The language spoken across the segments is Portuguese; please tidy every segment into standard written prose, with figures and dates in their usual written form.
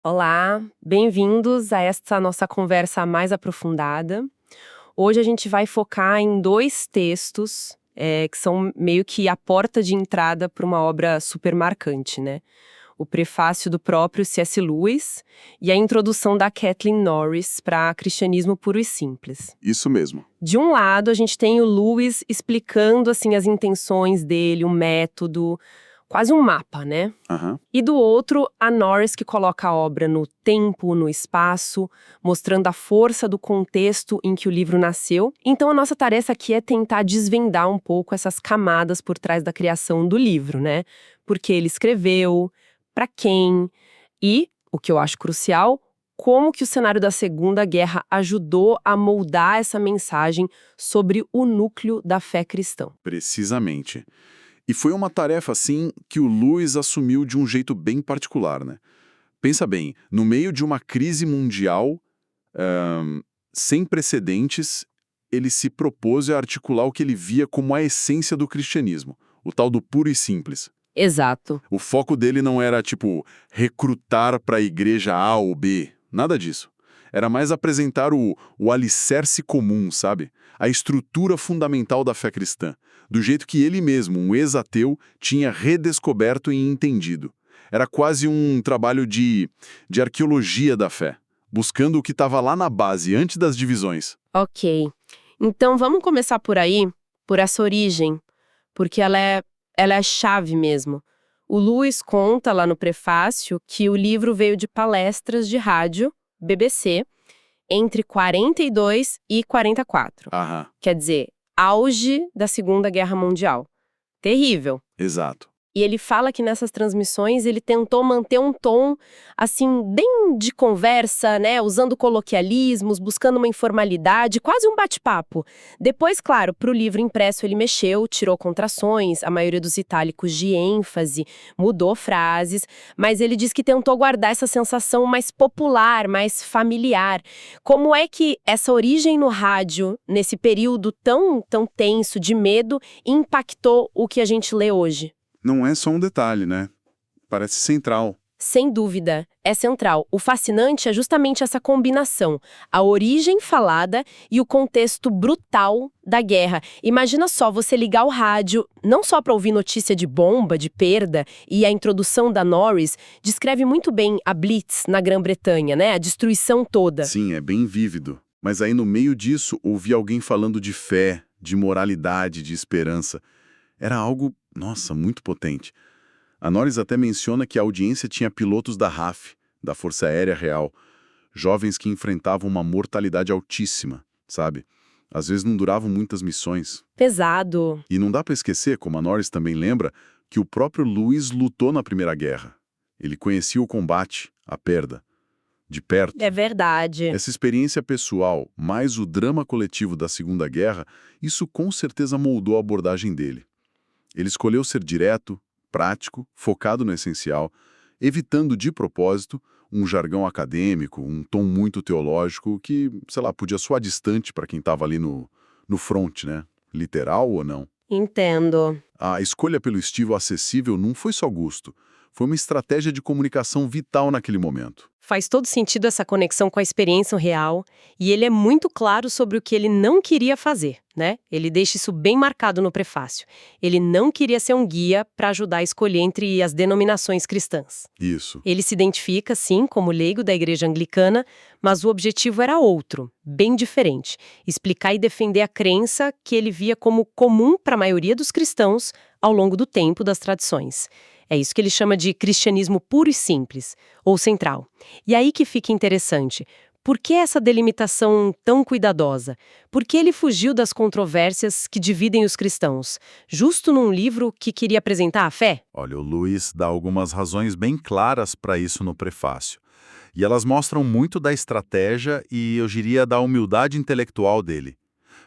Olá, bem-vindos a esta nossa conversa mais aprofundada. Hoje a gente vai focar em dois textos que são meio que a porta de entrada para uma obra super marcante, né? O prefácio do próprio C.S. Lewis e a introdução da Kathleen Norris para Cristianismo Puro e Simples. Isso mesmo. De um lado, a gente tem o Lewis explicando assim as intenções dele, o método, quase um mapa, né? Aham. E do outro, a Norris que coloca a obra no tempo, no espaço, mostrando a força do contexto em que o livro nasceu. Então a nossa tarefa aqui é tentar desvendar um pouco essas camadas por trás da criação do livro, né? Por que ele escreveu, para quem e, o que eu acho crucial, como que o cenário da Segunda Guerra ajudou a moldar essa mensagem sobre o núcleo da fé cristã. Precisamente. E foi uma tarefa, assim, que o Lewis assumiu de um jeito bem particular, né? Pensa bem, no meio de uma crise mundial, sem precedentes, ele se propôs a articular o que ele via como a essência do cristianismo, o tal do puro e simples. Exato. O foco dele não era, tipo, recrutar para a igreja A ou B, nada disso. Era mais apresentar o alicerce comum, sabe? A estrutura fundamental da fé cristã, do jeito que ele mesmo, um ex-ateu, tinha redescoberto e entendido. Era quase um trabalho de arqueologia da fé, buscando o que estava lá na base, antes das divisões. Ok. Então vamos começar por aí, por essa origem, porque ela é a chave mesmo. O Lewis conta lá no prefácio que o livro veio de palestras de rádio, BBC, entre 42 e 44. Aham, Quer dizer, auge da Segunda Guerra Mundial. Terrível. exato. E ele fala que nessas transmissões ele tentou manter um tom, assim, bem de conversa, né? Usando coloquialismos, buscando uma informalidade, quase um bate-papo. Depois, claro, para o livro impresso ele mexeu, tirou contrações, a maioria dos itálicos de ênfase, mudou frases, mas ele diz que tentou guardar essa sensação mais popular, mais familiar. Como é que essa origem no rádio, nesse período tão tenso de medo, impactou o que a gente lê hoje? Não é só um detalhe, né? Parece central. Sem dúvida, é central. O fascinante é justamente essa combinação, a origem falada e o contexto brutal da guerra. Imagina só você ligar o rádio, não só para ouvir notícia de bomba, de perda, e a introdução da Norris descreve muito bem a Blitz na Grã-Bretanha, né? A destruição toda. Sim, é bem vívido. Mas aí no meio disso, ouvir alguém falando de fé, de moralidade, de esperança. Era algo, nossa, muito potente. A Norris até menciona que a audiência tinha pilotos da RAF, da Força Aérea Real, jovens que enfrentavam uma mortalidade altíssima, sabe? Às vezes não duravam muitas missões. Pesado. E não dá para esquecer, como a Norris também lembra, que o próprio Lewis lutou na Primeira Guerra. Ele conhecia o combate, a perda, de perto. É verdade. Essa experiência pessoal, mais o drama coletivo da Segunda Guerra, isso com certeza moldou a abordagem dele. Ele escolheu ser direto, prático, focado no essencial, evitando de propósito um jargão acadêmico, um tom muito teológico que, sei lá, podia soar distante para quem estava ali no front, né? Literal ou não. Entendo. A escolha pelo estilo acessível não foi só gosto, foi uma estratégia de comunicação vital naquele momento. Faz todo sentido essa conexão com a experiência real, e ele é muito claro sobre o que ele não queria fazer, né? Ele deixa isso bem marcado no prefácio. Ele não queria ser um guia para ajudar a escolher entre as denominações cristãs. Isso. Ele se identifica, sim, como leigo da Igreja Anglicana, mas o objetivo era outro, bem diferente: explicar e defender a crença que ele via como comum para a maioria dos cristãos ao longo do tempo das tradições. É isso que ele chama de cristianismo puro e simples, ou central. E aí que fica interessante. Por que essa delimitação tão cuidadosa? Por que ele fugiu das controvérsias que dividem os cristãos, justo num livro que queria apresentar a fé? Olha, o Lewis dá algumas razões bem claras para isso no prefácio. E elas mostram muito da estratégia e, eu diria, da humildade intelectual dele.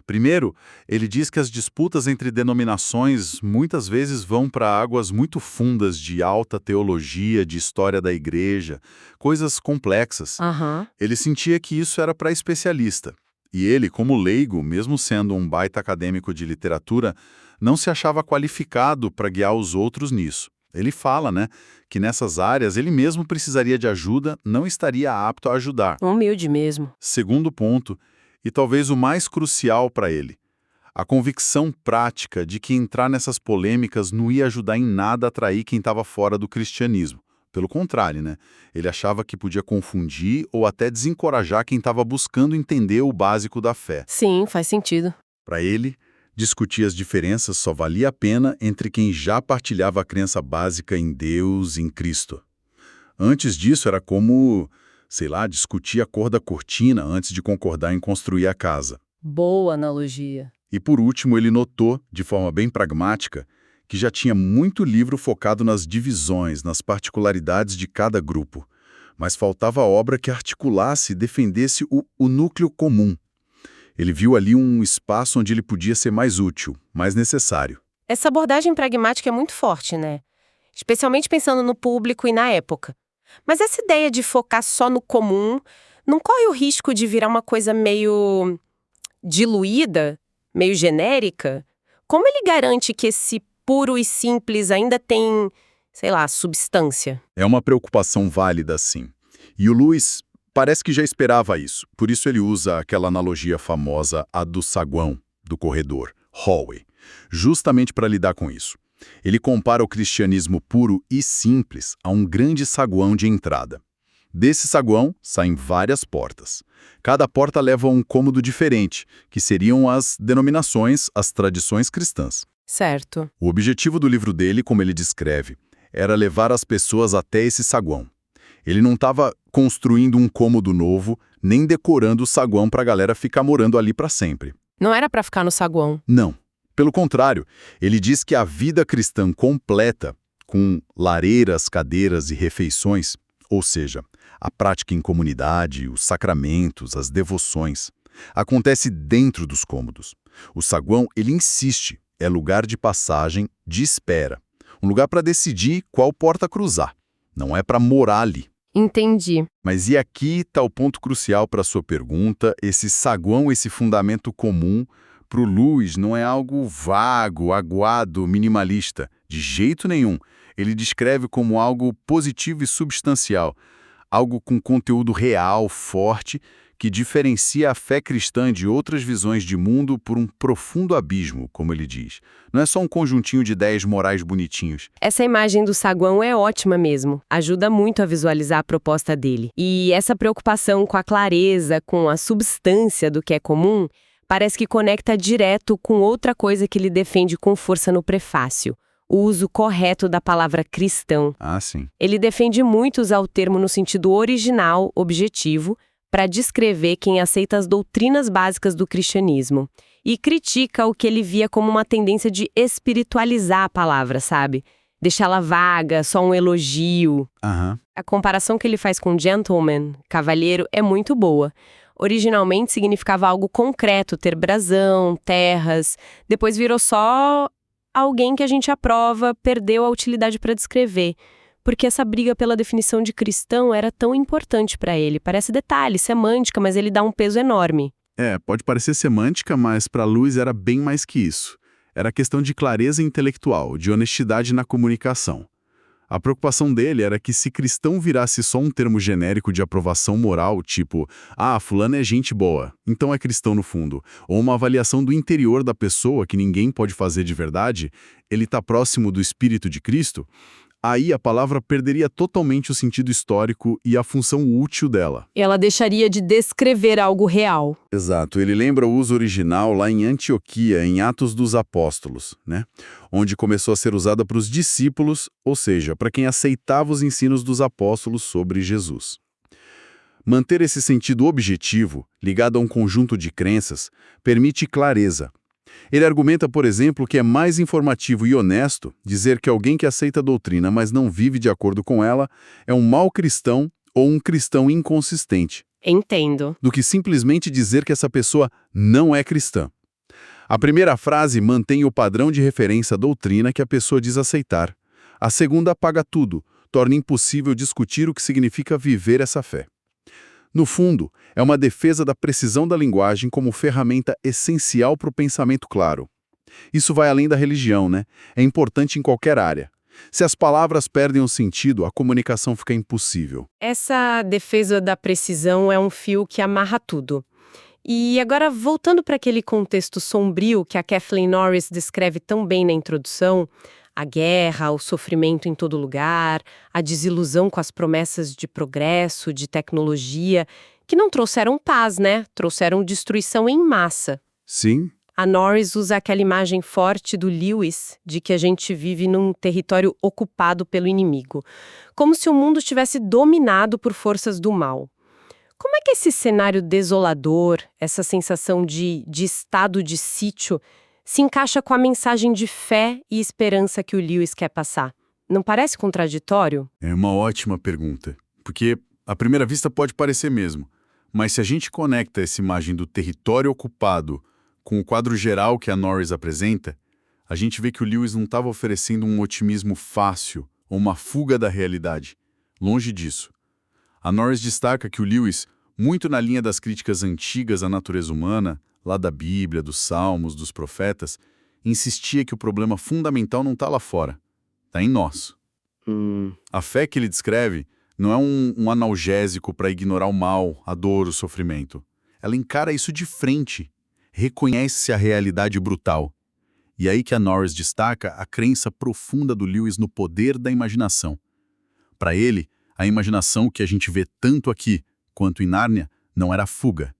Primeiro, ele diz que as disputas entre denominações muitas vezes vão para águas muito fundas de alta teologia, de história da igreja, coisas complexas. Aham. Ele sentia que isso era para especialista. E ele, como leigo, mesmo sendo um baita acadêmico de literatura, não se achava qualificado para guiar os outros nisso. Ele fala, né, que nessas áreas ele mesmo precisaria de ajuda, não estaria apto a ajudar. Humilde mesmo. Segundo ponto, e talvez o mais crucial para ele, a convicção prática de que entrar nessas polêmicas não ia ajudar em nada a atrair quem estava fora do cristianismo. Pelo contrário, né? Ele achava que podia confundir ou até desencorajar quem estava buscando entender o básico da fé. Sim, faz sentido. Para ele, discutir as diferenças só valia a pena entre quem já partilhava a crença básica em Deus, em Cristo. Antes disso, era como, sei lá, discutir a cor da cortina antes de concordar em construir a casa. Boa analogia. E por último, ele notou, de forma bem pragmática, que já tinha muito livro focado nas divisões, nas particularidades de cada grupo, mas faltava obra que articulasse e defendesse o núcleo comum. Ele viu ali um espaço onde ele podia ser mais útil, mais necessário. Essa abordagem pragmática é muito forte, né? Especialmente pensando no público e na época. Mas essa ideia de focar só no comum não corre o risco de virar uma coisa meio diluída, meio genérica? Como ele garante que esse puro e simples ainda tem, sei lá, substância? É uma preocupação válida, sim. E o Lewis parece que já esperava isso. Por isso ele usa aquela analogia famosa, a do saguão, do corredor, hallway, justamente para lidar com isso. Ele compara o cristianismo puro e simples a um grande saguão de entrada. Desse saguão saem várias portas. Cada porta leva a um cômodo diferente, que seriam as denominações, as tradições cristãs. Certo. O objetivo do livro dele, como ele descreve, era levar as pessoas até esse saguão. Ele não estava construindo um cômodo novo, nem decorando o saguão para a galera ficar morando ali para sempre. Não era para ficar no saguão. Não. Pelo contrário, ele diz que a vida cristã completa, com lareiras, cadeiras e refeições, ou seja, a prática em comunidade, os sacramentos, as devoções, acontece dentro dos cômodos. O saguão, ele insiste, é lugar de passagem, de espera. Um lugar para decidir qual porta cruzar. Não é para morar ali. Entendi. Mas e aqui está o ponto crucial para a sua pergunta, esse saguão, esse fundamento comum, para o Lewis não é algo vago, aguado, minimalista. De jeito nenhum. Ele descreve como algo positivo e substancial. Algo com conteúdo real, forte, que diferencia a fé cristã de outras visões de mundo por um profundo abismo, como ele diz. Não é só um conjuntinho de ideias morais bonitinhos. Essa imagem do saguão é ótima mesmo. Ajuda muito a visualizar a proposta dele. E essa preocupação com a clareza, com a substância do que é comum, parece que conecta direto com outra coisa que ele defende com força no prefácio. O uso correto da palavra cristão. Ah, sim. Ele defende muito usar o termo no sentido original, objetivo, para descrever quem aceita as doutrinas básicas do cristianismo. E critica o que ele via como uma tendência de espiritualizar a palavra, sabe? Deixá-la vaga, só um elogio. Aham. A comparação que ele faz com gentleman, cavalheiro, é muito boa. Originalmente significava algo concreto, ter brasão, terras. Depois virou só alguém que a gente aprova, perdeu a utilidade para descrever. Porque essa briga pela definição de cristão era tão importante para ele. Parece detalhe, semântica, mas ele dá um peso enorme. Pode parecer semântica, mas para Lewis era bem mais que isso. Era questão de clareza intelectual, de honestidade na comunicação. A preocupação dele era que se cristão virasse só um termo genérico de aprovação moral, tipo, fulano é gente boa, então é cristão no fundo, ou uma avaliação do interior da pessoa que ninguém pode fazer de verdade, ele está próximo do Espírito de Cristo, aí a palavra perderia totalmente o sentido histórico e a função útil dela. Ela deixaria de descrever algo real. Exato, ele lembra o uso original lá em Antioquia, em Atos dos Apóstolos, né? Onde começou a ser usada para os discípulos, ou seja, para quem aceitava os ensinos dos apóstolos sobre Jesus. Manter esse sentido objetivo, ligado a um conjunto de crenças, permite clareza. Ele argumenta, por exemplo, que é mais informativo e honesto dizer que alguém que aceita a doutrina, mas não vive de acordo com ela, é um mau cristão ou um cristão inconsistente. Entendo. Do que simplesmente dizer que essa pessoa não é cristã. A primeira frase mantém o padrão de referência à doutrina que a pessoa diz aceitar. A segunda apaga tudo, torna impossível discutir o que significa viver essa fé. No fundo, é uma defesa da precisão da linguagem como ferramenta essencial para o pensamento claro. Isso vai além da religião, né? É importante em qualquer área. Se as palavras perdem o sentido, a comunicação fica impossível. Essa defesa da precisão é um fio que amarra tudo. E agora, voltando para aquele contexto sombrio que a Kathleen Norris descreve tão bem na introdução, a guerra, o sofrimento em todo lugar, a desilusão com as promessas de progresso, de tecnologia, que não trouxeram paz, né? Trouxeram destruição em massa. Sim. A Norris usa aquela imagem forte do Lewis, de que a gente vive num território ocupado pelo inimigo, como se o mundo estivesse dominado por forças do mal. Como é que esse cenário desolador, essa sensação de estado de sítio, se encaixa com a mensagem de fé e esperança que o Lewis quer passar? Não parece contraditório? É uma ótima pergunta, porque à primeira vista pode parecer mesmo, mas se a gente conecta essa imagem do território ocupado com o quadro geral que a Norris apresenta, a gente vê que o Lewis não estava oferecendo um otimismo fácil ou uma fuga da realidade. Longe disso. A Norris destaca que o Lewis, muito na linha das críticas antigas à natureza humana, lá da Bíblia, dos Salmos, dos profetas, insistia que o problema fundamental não está lá fora, está em nós. A fé que ele descreve não é um analgésico para ignorar o mal, a dor, o sofrimento. Ela encara isso de frente, reconhece a realidade brutal. E aí que a Norris destaca a crença profunda do Lewis no poder da imaginação. Para ele, a imaginação que a gente vê tanto aqui quanto em Nárnia não era fuga.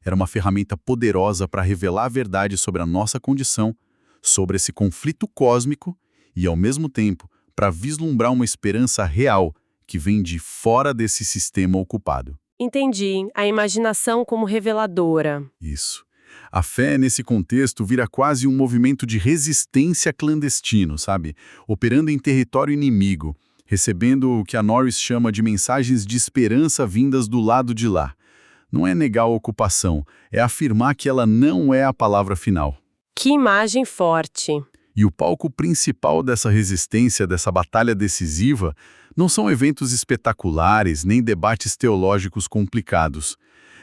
Era uma ferramenta poderosa para revelar a verdade sobre a nossa condição, sobre esse conflito cósmico e, ao mesmo tempo, para vislumbrar uma esperança real que vem de fora desse sistema ocupado. Entendi. A imaginação como reveladora. Isso. A fé, nesse contexto, vira quase um movimento de resistência clandestino, sabe? Operando em território inimigo, recebendo o que a Norris chama de mensagens de esperança vindas do lado de lá. Não é negar a ocupação, é afirmar que ela não é a palavra final. Que imagem forte. E o palco principal dessa resistência, dessa batalha decisiva, não são eventos espetaculares nem debates teológicos complicados.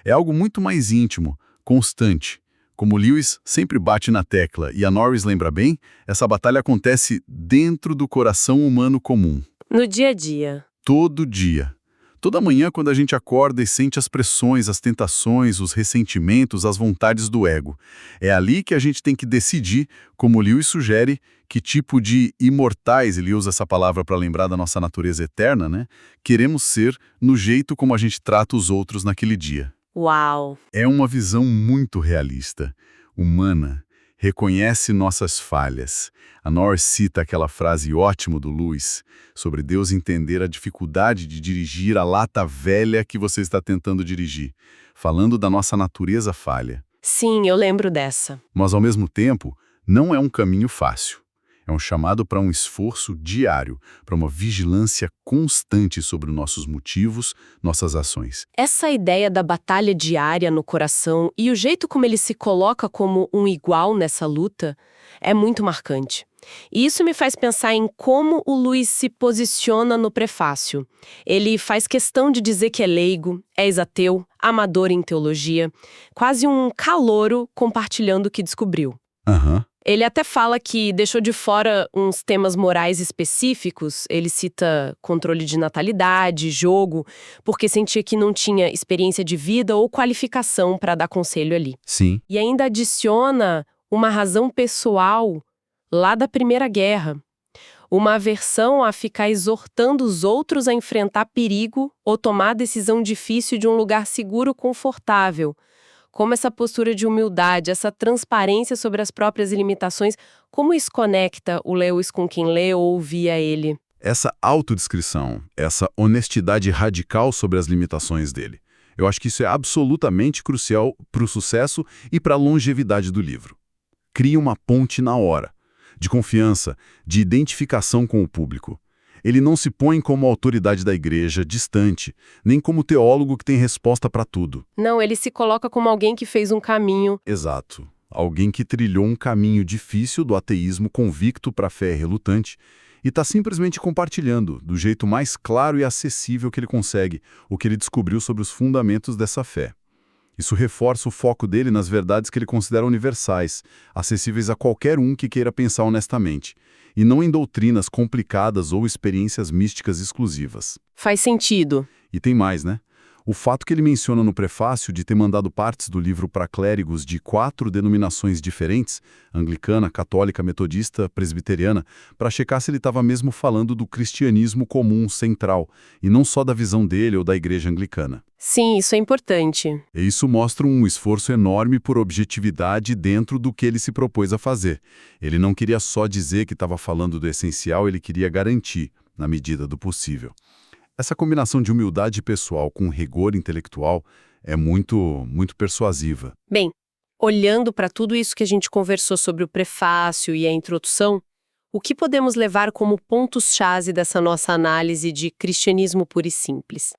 É algo muito mais íntimo, constante. Como Lewis sempre bate na tecla e a Norris lembra bem, essa batalha acontece dentro do coração humano comum. No dia a dia. Todo dia. Toda manhã, quando a gente acorda e sente as pressões, as tentações, os ressentimentos, as vontades do ego. É ali que a gente tem que decidir, como Lewis sugere, que tipo de imortais, ele usa essa palavra para lembrar da nossa natureza eterna, né? Queremos ser no jeito como a gente trata os outros naquele dia. Uau! É uma visão muito realista, humana, reconhece nossas falhas. A Norris cita aquela frase ótima do Lewis sobre Deus entender a dificuldade de dirigir a lata velha que você está tentando dirigir, falando da nossa natureza falha. Sim, eu lembro dessa. Mas, ao mesmo tempo, não é um caminho fácil. É um chamado para um esforço diário, para uma vigilância constante sobre nossos motivos, nossas ações. Essa ideia da batalha diária no coração e o jeito como ele se coloca como um igual nessa luta é muito marcante. E isso me faz pensar em como o Lewis se posiciona no prefácio. Ele faz questão de dizer que é leigo, é ex-ateu, amador em teologia, quase um calouro compartilhando o que descobriu. Ele até fala que deixou de fora uns temas morais específicos, ele cita controle de natalidade, jogo, porque sentia que não tinha experiência de vida ou qualificação para dar conselho ali. Sim. E ainda adiciona uma razão pessoal lá da Primeira Guerra. Uma aversão a ficar exortando os outros a enfrentar perigo ou tomar decisão difícil de um lugar seguro, confortável. Como essa postura de humildade, essa transparência sobre as próprias limitações, como isso conecta o Lewis com quem lê ou ouvia ele? Essa autodescrição, essa honestidade radical sobre as limitações dele. Eu acho que isso é absolutamente crucial para o sucesso e para a longevidade do livro. Cria uma ponte na hora, de confiança, de identificação com o público. Ele não se põe como autoridade da igreja, distante, nem como teólogo que tem resposta para tudo. Não, ele se coloca como alguém que fez um caminho. Exato. Alguém que trilhou um caminho difícil do ateísmo convicto para a fé relutante e está simplesmente compartilhando, do jeito mais claro e acessível que ele consegue, o que ele descobriu sobre os fundamentos dessa fé. Isso reforça o foco dele nas verdades que ele considera universais, acessíveis a qualquer um que queira pensar honestamente, e não em doutrinas complicadas ou experiências místicas exclusivas. Faz sentido. E tem mais, né? O fato que ele menciona no prefácio de ter mandado partes do livro para clérigos de 4 denominações diferentes, anglicana, católica, metodista, presbiteriana, para checar se ele estava mesmo falando do cristianismo comum central, e não só da visão dele ou da igreja anglicana. Sim, isso é importante. E isso mostra um esforço enorme por objetividade dentro do que ele se propôs a fazer. Ele não queria só dizer que estava falando do essencial, ele queria garantir, na medida do possível. Essa combinação de humildade pessoal com rigor intelectual é muito persuasiva. Bem, olhando para tudo isso que a gente conversou sobre o prefácio e a introdução, o que podemos levar como pontos-chave dessa nossa análise de cristianismo puro e simples?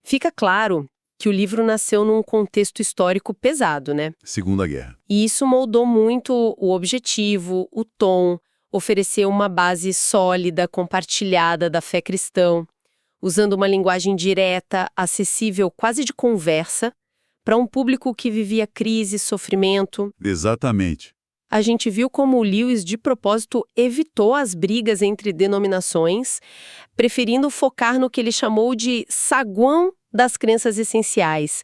Fica claro que o livro nasceu num contexto histórico pesado, né? Segunda Guerra. E isso moldou muito o objetivo, o tom, ofereceu uma base sólida, compartilhada da fé cristã, usando uma linguagem direta, acessível, quase de conversa, para um público que vivia crise, sofrimento. Exatamente. A gente viu como o Lewis, de propósito, evitou as brigas entre denominações, preferindo focar no que ele chamou de saguão das crenças essenciais,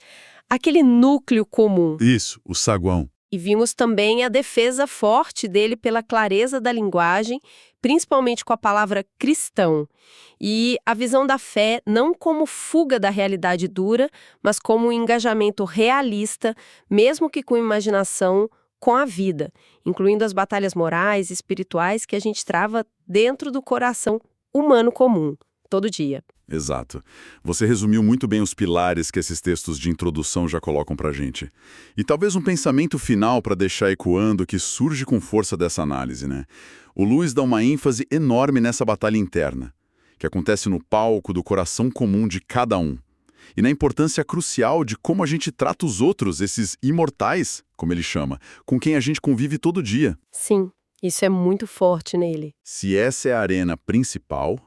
aquele núcleo comum. Isso, o saguão. E vimos também a defesa forte dele pela clareza da linguagem, principalmente com a palavra cristão, e a visão da fé não como fuga da realidade dura, mas como um engajamento realista, mesmo que com imaginação, com a vida, incluindo as batalhas morais e espirituais que a gente trava dentro do coração humano comum, todo dia. Exato. Você resumiu muito bem os pilares que esses textos de introdução já colocam pra gente. E talvez um pensamento final para deixar ecoando que surge com força dessa análise, né? O Lewis dá uma ênfase enorme nessa batalha interna, que acontece no palco do coração comum de cada um. E na importância crucial de como a gente trata os outros, esses imortais, como ele chama, com quem a gente convive todo dia. Sim, isso é muito forte nele. Se essa é a arena principal,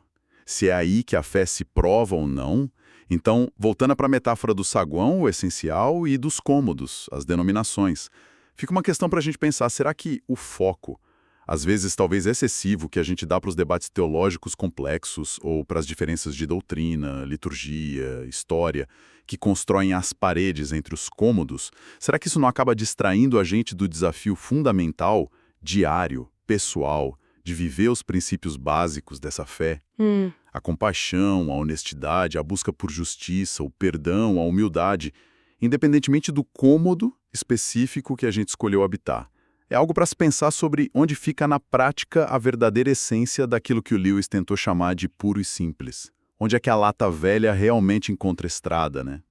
se é aí que a fé se prova ou não, então, voltando para a metáfora do saguão, o essencial, e dos cômodos, as denominações, fica uma questão para a gente pensar, será que o foco, às vezes talvez excessivo, que a gente dá para os debates teológicos complexos ou para as diferenças de doutrina, liturgia, história, que constroem as paredes entre os cômodos, será que isso não acaba distraindo a gente do desafio fundamental, diário, pessoal, de viver os princípios básicos dessa fé? A compaixão, a honestidade, a busca por justiça, o perdão, a humildade, independentemente do cômodo específico que a gente escolheu habitar. É algo para se pensar sobre onde fica na prática a verdadeira essência daquilo que o Lewis tentou chamar de puro e simples. Onde é que a lata velha realmente encontra estrada, né?